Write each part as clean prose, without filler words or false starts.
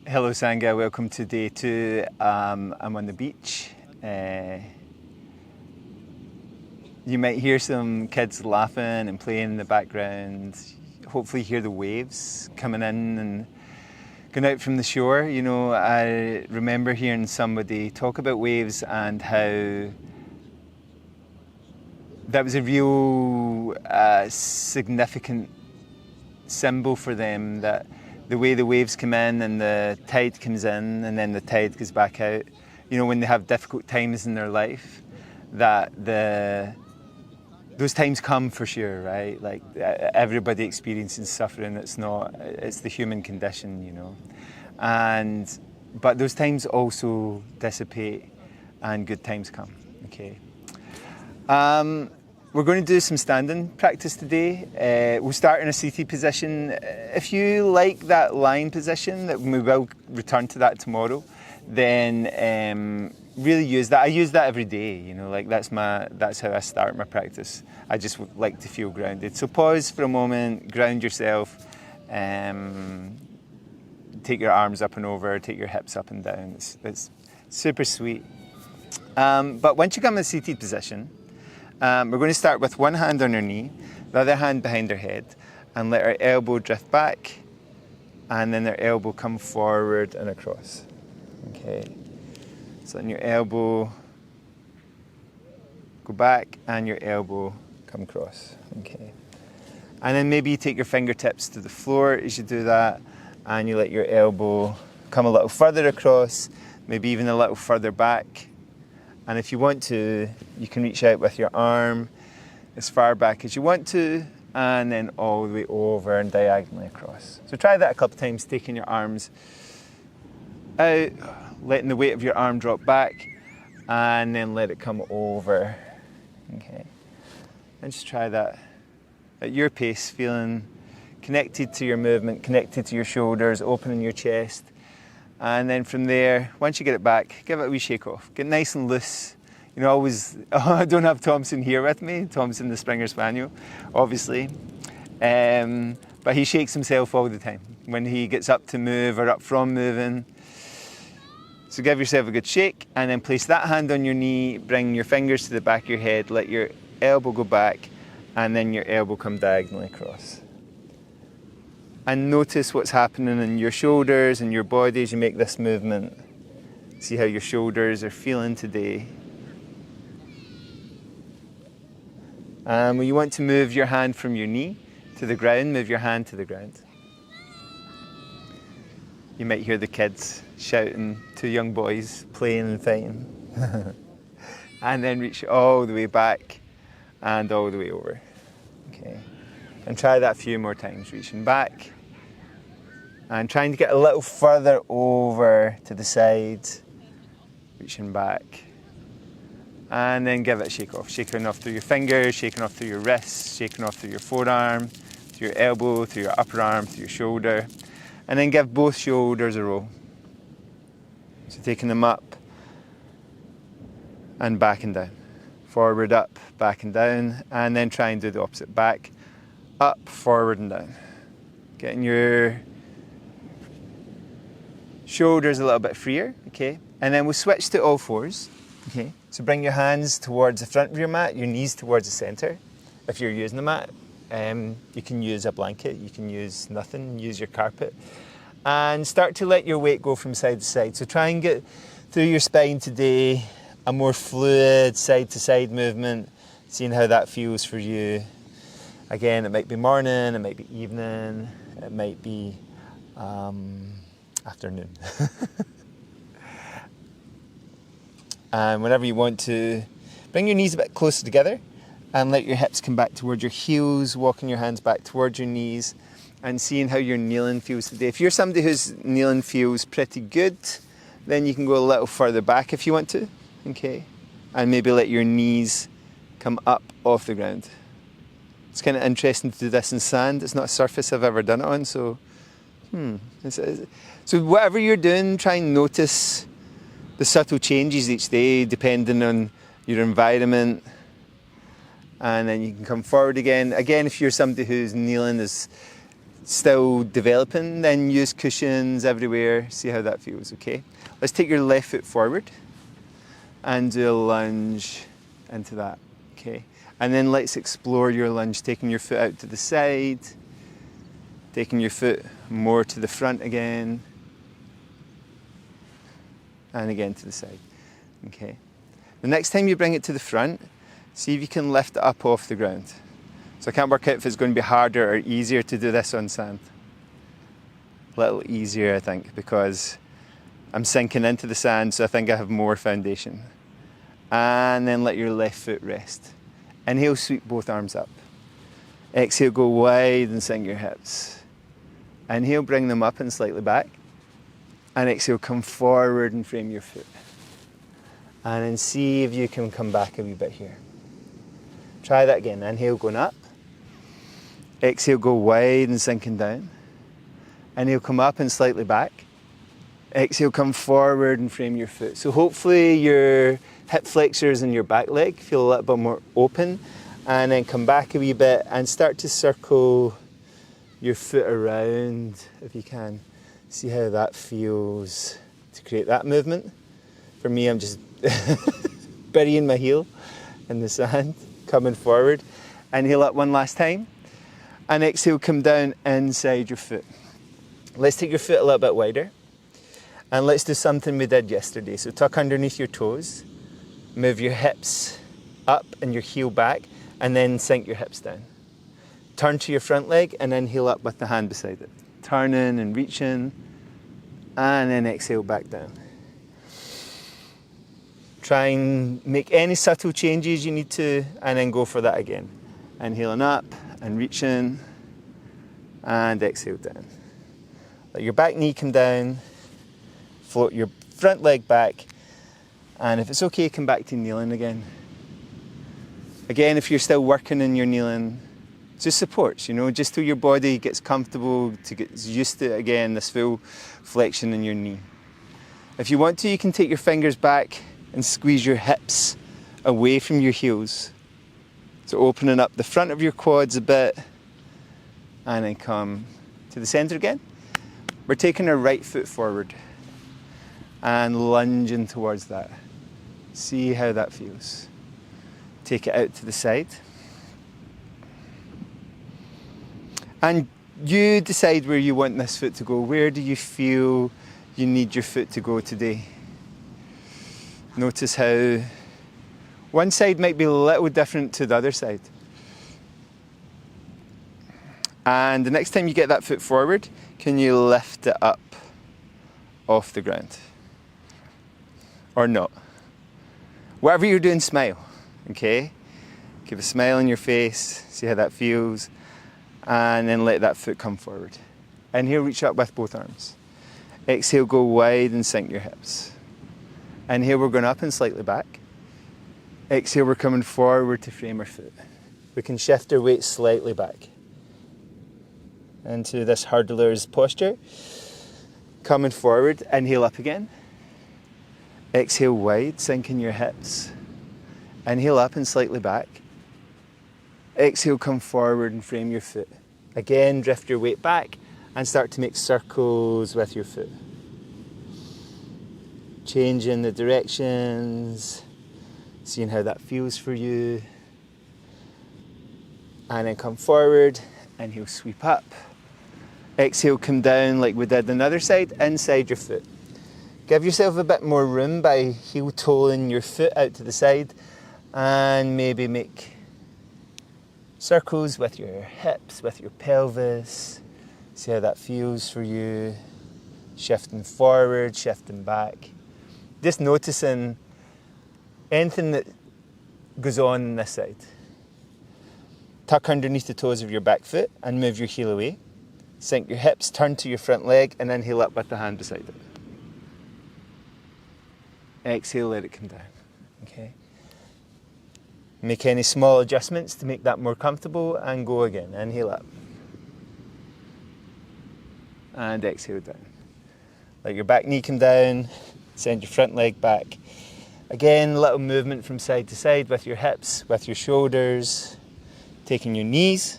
Hello Sangha, welcome to day 2. I'm on the beach. You might hear some kids laughing and playing in the background. Hopefully hear the waves coming in and going out from the shore. You know, I remember hearing somebody talk about waves and how that was a real significant symbol for them, that the way the waves come in and the tide comes in and then the tide goes back out, you know, when they have difficult times in their life, that those times come for sure, right? Like everybody experiencing suffering. It's the human condition, you know. But those times also dissipate and good times come, okay? We're going to do some standing practice today. We'll start in a seated position. If you like that lying position, that we will return to that tomorrow, then really use that. I use that every day, you know, like that's how I start my practice. I just like to feel grounded. So pause for a moment, ground yourself, take your arms up and over, take your hips up and down. It's super sweet. But once you come in a seated position, we're going to start with one hand on our knee, the other hand behind our head, and let our elbow drift back, and then our elbow come forward and across. Okay, so letting your elbow go back and your elbow come across. Okay, and then maybe you take your fingertips to the floor as you do that, and you let your elbow come a little further across, maybe even a little further back. And if you want to, you can reach out with your arm as far back as you want to, and then all the way over and diagonally across. So try that a couple of times, taking your arms out, letting the weight of your arm drop back, and then let it come over. Okay. And just try that at your pace, feeling connected to your movement, connected to your shoulders, opening your chest. And then from there, once you get it back, give it a wee shake off. Get nice and loose. You know, I don't have Thompson here with me, Thompson the Springer Spaniel, obviously. But he shakes himself all the time when he gets up to move or up from moving. So give yourself a good shake, and then place that hand on your knee, bring your fingers to the back of your head, let your elbow go back, and then your elbow come diagonally across. And notice what's happening in your shoulders and your body as you make this movement. See how your shoulders are feeling today. When you want to move your hand from your knee to the ground, move your hand to the ground. You might hear the kids shouting, 2 young boys playing and fighting. And then reach all the way back and all the way over. Okay. And try that a few more times, reaching back and trying to get a little further over to the side, reaching back, and then give it a shake off. Shaking off through your fingers, shaking off through your wrists, shaking off through your forearm, through your elbow, through your upper arm, through your shoulder, and then give both shoulders a roll. So taking them up and back and down, forward, up, back and down, and then try and do the opposite, back, up, forward and down. Getting your shoulders a little bit freer, okay? And then we'll switch to all fours, okay? So bring your hands towards the front of your mat, your knees towards the center. If you're using the mat, you can use a blanket, you can use nothing, use your carpet. And start to let your weight go from side to side. So try and get through your spine today, a more fluid side to side movement, seeing how that feels for you. Again, it might be morning, it might be evening, it might be afternoon. And whenever you want to, bring your knees a bit closer together and let your hips come back towards your heels, walking your hands back towards your knees and seeing how your kneeling feels today. If you're somebody whose kneeling feels pretty good, then you can go a little further back if you want to, okay? And maybe let your knees come up off the ground. It's kind of interesting to do this in sand. It's not a surface I've ever done it on, so So whatever you're doing, try and notice the subtle changes each day depending on your environment. And then you can come forward again. Again, if you're somebody who's kneeling is still developing, then use cushions everywhere. See how that feels, okay? Let's take your left foot forward and do a lunge into that, okay? And then let's explore your lunge, taking your foot out to the side, taking your foot more to the front again, and again to the side, okay? The next time you bring it to the front, see if you can lift it up off the ground. So I can't work out if it's going to be harder or easier to do this on sand. A little easier, I think, because I'm sinking into the sand, so I think I have more foundation. And then let your left foot rest. Inhale, sweep both arms up. Exhale, go wide and sink your hips. Inhale, bring them up and slightly back. And exhale, come forward and frame your foot. And then see if you can come back a wee bit here. Try that again. Inhale, going up. Exhale, go wide and sinking down. Inhale, come up and slightly back. Exhale, come forward and frame your foot. So hopefully your hip flexors and your back leg feel a little bit more open. And then come back a wee bit and start to circle your foot around if you can. See how that feels to create that movement. For me, I'm just burying my heel in the sand, coming forward. Inhale up one last time. And exhale, come down inside your foot. Let's take your foot a little bit wider. And let's do something we did yesterday. So tuck underneath your toes. Move your hips up and your heel back. And then sink your hips down. Turn to your front leg and then heel up with the hand beside it. Turning and reaching. And then exhale back down. Try and make any subtle changes you need to, and then go for that again. Inhaling up and reaching, and exhale down. Let your back knee come down, float your front leg back, and if it's okay, come back to kneeling again. Again, if you're still working in your kneeling, just supports, just till your body gets comfortable, to get used to, again, this full flexion in your knee. If you want to, you can take your fingers back and squeeze your hips away from your heels. So opening up the front of your quads a bit, and then come to the center again. We're taking our right foot forward and lunging towards that. See how that feels. Take it out to the side. And you decide where you want this foot to go. Where do you feel you need your foot to go today? Notice how one side might be a little different to the other side. And the next time you get that foot forward, can you lift it up off the ground? Or not? Whatever you're doing, smile, okay? Give a smile on your face, see how that feels, and then let that foot come forward. Inhale, reach up with both arms. Exhale, go wide and sink your hips. Inhale, we're going up and slightly back. Exhale, we're coming forward to frame our foot. We can shift our weight slightly back into this hurdler's posture. Coming forward, inhale up again. Exhale wide, sinking your hips. Inhale up and slightly back. Exhale, come forward and frame your foot. Again, drift your weight back and start to make circles with your foot. Changing the directions, seeing how that feels for you. And then come forward, inhale, sweep up. Exhale, come down like we did on the other side, inside your foot. Give yourself a bit more room by heel-toeing your foot out to the side, and maybe make circles with your hips, with your pelvis. See how that feels for you. Shifting forward, shifting back. Just noticing anything that goes on this side. Tuck underneath the toes of your back foot and move your heel away. Sink your hips, turn to your front leg, and then heel up with the hand beside it. Exhale, let it come down. Okay. Make any small adjustments to make that more comfortable, and go again. Inhale up. And exhale down. Let your back knee come down. Send your front leg back. Again, little movement from side to side with your hips, with your shoulders. Taking your knees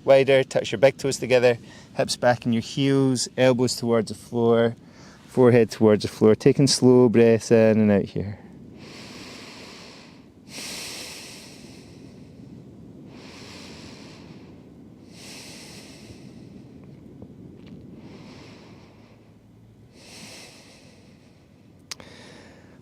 wider, touch your big toes together, hips back in your heels, elbows towards the floor, forehead towards the floor, taking slow breaths in and out here.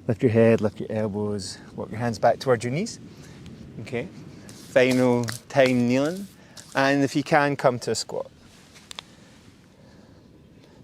Lift your head, lift your elbows, walk your hands back towards your knees. Okay. Final time kneeling. And if you can, come to a squat.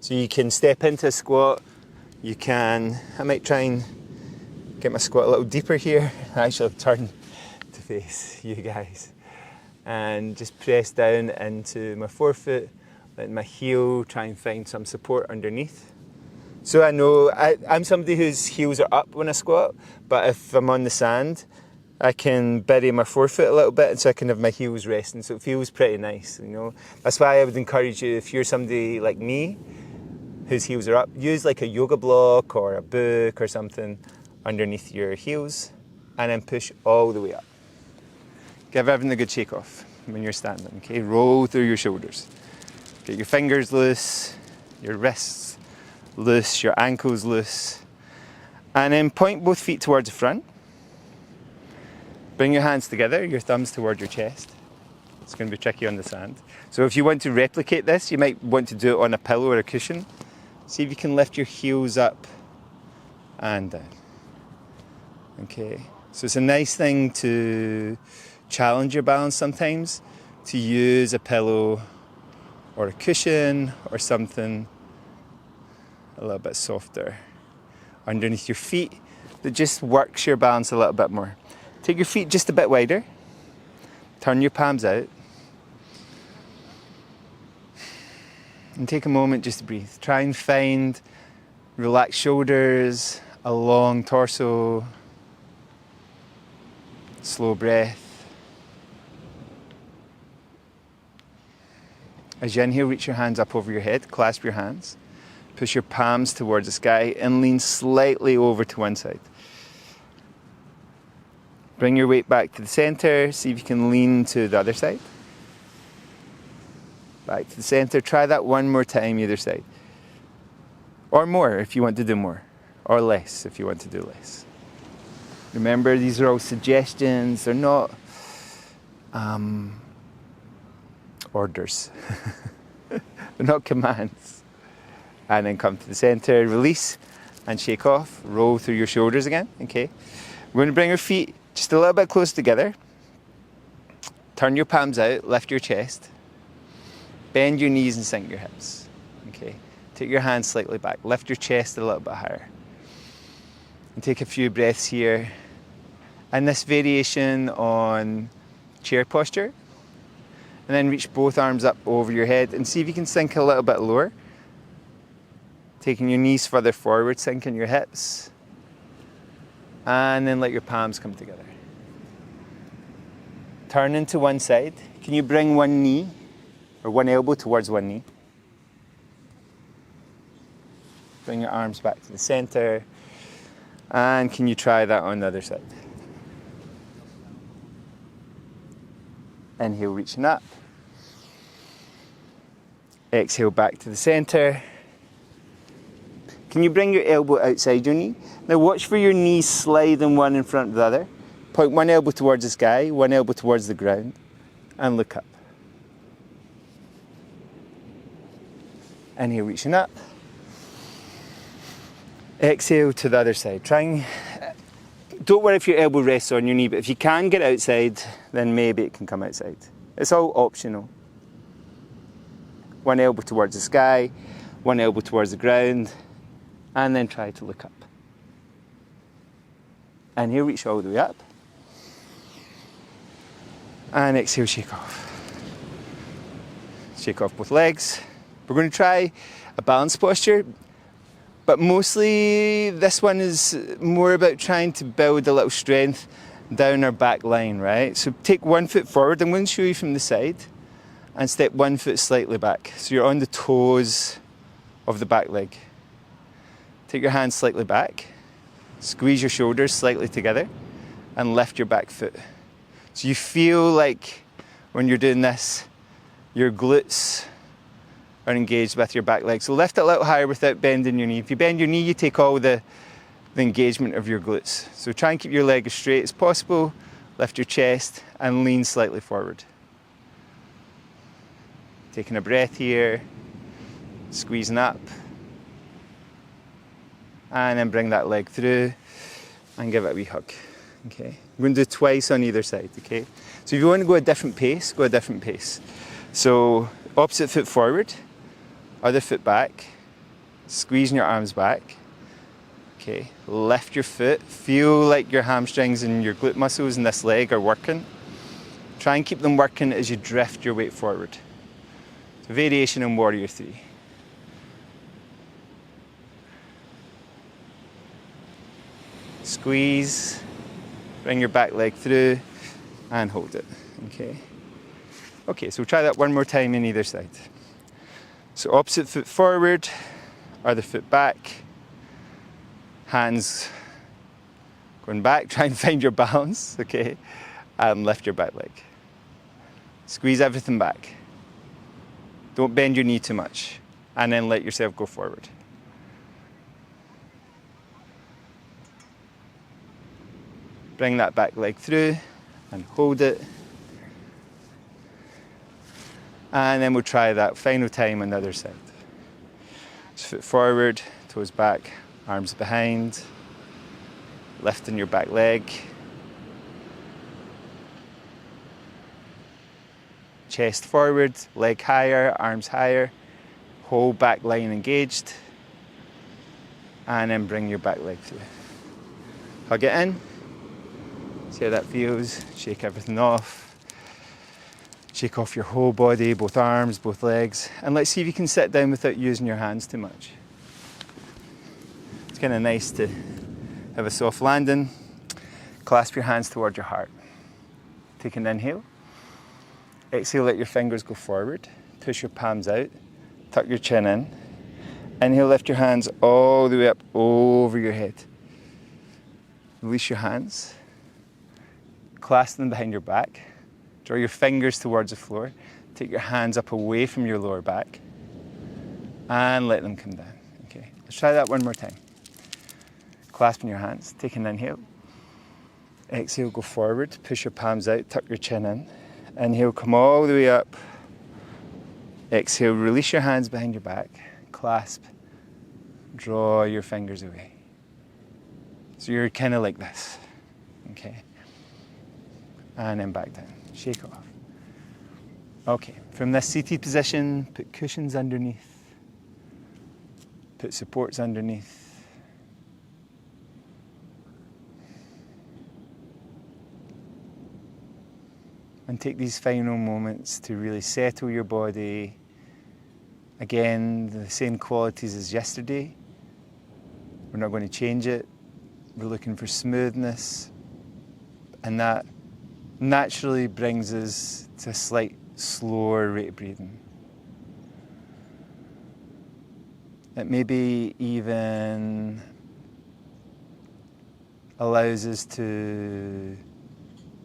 So you can step into a squat. I might try and get my squat a little deeper here. I actually have turned to face you guys. And just press down into my forefoot, letting my heel try and find some support underneath. So I know I'm somebody whose heels are up when I squat, but if I'm on the sand, I can bury my forefoot a little bit and so I can have my heels resting, so it feels pretty nice, you know. That's why I would encourage you, if you're somebody like me, whose heels are up, use like a yoga block or a book or something underneath your heels and then push all the way up. Give everything a good shake off when you're standing, okay? Roll through your shoulders. Get your fingers loose, your wrists loose, your ankles loose. And then point both feet towards the front. Bring your hands together, your thumbs towards your chest. It's going to be tricky on the sand. So if you want to replicate this, you might want to do it on a pillow or a cushion. See if you can lift your heels up and down. Okay, so it's a nice thing to challenge your balance sometimes, to use a pillow or a cushion or something a little bit softer underneath your feet that just works your balance a little bit more. Take your feet just a bit wider. Turn your palms out. And take a moment just to breathe. Try and find relaxed shoulders, a long torso, slow breath. As you inhale, reach your hands up over your head, clasp your hands. Push your palms towards the sky and lean slightly over to one side. Bring your weight back to the center. See if you can lean to the other side. Back to the center. Try that one more time either side. Or more if you want to do more. Or less if you want to do less. Remember, these are all suggestions. They're not orders. They're not commands. And then come to the center, release and shake off. Roll through your shoulders again, okay? We're going to bring our feet just a little bit close together. Turn your palms out, lift your chest. Bend your knees and sink your hips, okay? Take your hands slightly back, lift your chest a little bit higher. And take a few breaths here. And this variation on chair posture. And then reach both arms up over your head and see if you can sink a little bit lower. Taking your knees further forward, sinking your hips. And then let your palms come together. Turn into one side. Can you bring one knee or one elbow towards one knee? Bring your arms back to the center. And can you try that on the other side? Inhale, reaching up. Exhale, back to the center. Can you bring your elbow outside your knee? Now watch for your knees sliding one in front of the other. Point one elbow towards the sky, one elbow towards the ground, and look up. Inhale, reaching up. Exhale to the other side. Don't worry if your elbow rests on your knee, but if you can get outside, then maybe it can come outside. It's all optional. One elbow towards the sky, one elbow towards the ground, and then try to look up. Inhale, reach all the way up. And exhale, shake off. Shake off both legs. We're going to try a balance posture, but mostly this one is more about trying to build a little strength down our back line, right? So take one foot forward. I'm going to show you from the side and step one foot slightly back. So you're on the toes of the back leg. Take your hands slightly back, squeeze your shoulders slightly together, and lift your back foot. So you feel like when you're doing this, your glutes are engaged with your back leg. So lift it a little higher without bending your knee. If you bend your knee, you take all the engagement of your glutes. So try and keep your leg as straight as possible. Lift your chest and lean slightly forward. Taking a breath here, squeezing up. And then bring that leg through and give it a wee hug. Okay, we're going to do twice on either side, okay? So if you want to go a different pace, go a different pace. So opposite foot forward, other foot back, squeezing your arms back. Okay, lift your foot, feel like your hamstrings and your glute muscles in this leg are working. Try and keep them working as you drift your weight forward. So variation in Warrior 3. Squeeze, bring your back leg through and hold it, okay? Okay, so we'll try that one more time in either side. So opposite foot forward, other foot back, hands going back, try and find your balance, okay? And lift your back leg. Squeeze everything back. Don't bend your knee too much, and then let yourself go forward. Bring that back leg through and hold it. And then we'll try that final time on the other side. So foot forward, toes back, arms behind, lifting your back leg. Chest forward, leg higher, arms higher, whole back line engaged. And then bring your back leg through. Hug it in. See how that feels. Shake everything off. Shake off your whole body, both arms, both legs. And let's see if you can sit down without using your hands too much. It's kind of nice to have a soft landing. Clasp your hands toward your heart. Take an inhale. Exhale, let your fingers go forward. Push your palms out. Tuck your chin in. Inhale, lift your hands all the way up over your head. Release your hands. Clasp them behind your back. Draw your fingers towards the floor. Take your hands up away from your lower back. And let them come down. Okay, let's try that one more time. Clasping your hands. Take an inhale. Exhale, go forward. Push your palms out. Tuck your chin in. Inhale, come all the way up. Exhale, release your hands behind your back. Clasp. Draw your fingers away. So you're kind of like this. Okay. And then back down. Shake off. Okay, from this seated position, put cushions underneath. Put supports underneath. And take these final moments to really settle your body. Again, the same qualities as yesterday. We're not going to change it. We're looking for smoothness. And that naturally brings us to a slight slower rate of breathing. It maybe even allows us to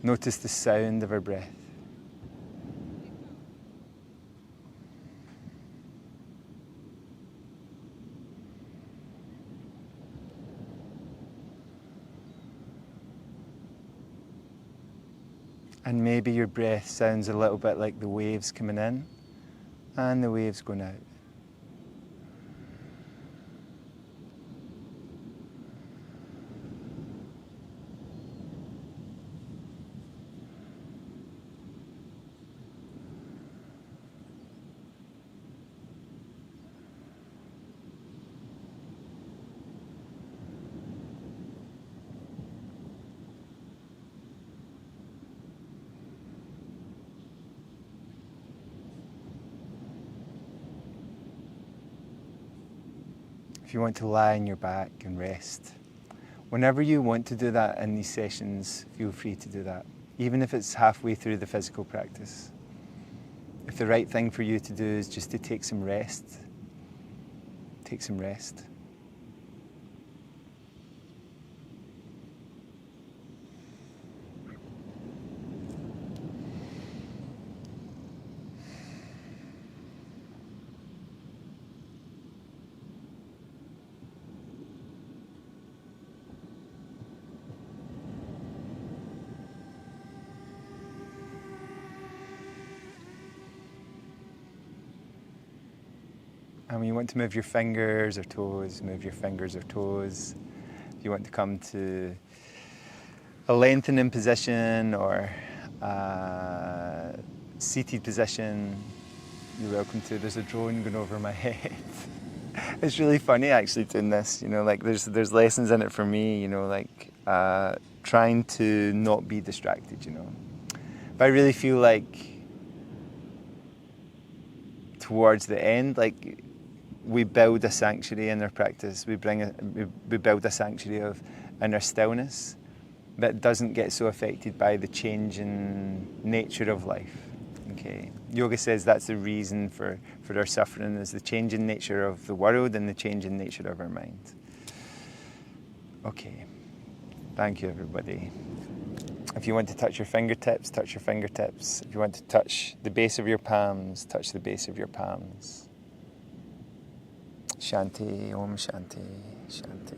notice the sound of our breath. And maybe your breath sounds a little bit like the waves coming in and the waves going out. If you want to lie on your back and rest, whenever you want to do that in these sessions, feel free to do that, even if it's halfway through the physical practice. If the right thing for you to do is just to take some rest, take some rest. And when you want to move your fingers or toes, move your fingers or toes. If you want to come to a lengthening position or a seated position, you're welcome to. There's a drone going over my head. It's really funny actually doing this, you know, like there's lessons in it for me, you know, like trying to not be distracted, you know. But I really feel like towards the end, like we build a sanctuary in our practice. We build a sanctuary of inner stillness that doesn't get so affected by the changing nature of life. Okay, yoga says that's the reason for our suffering, is the changing nature of the world and the changing nature of our mind. Okay, thank you everybody. If you want to touch your fingertips, touch your fingertips. If you want to touch the base of your palms, touch the base of your palms. Shanti, Om Shanti, Shanti.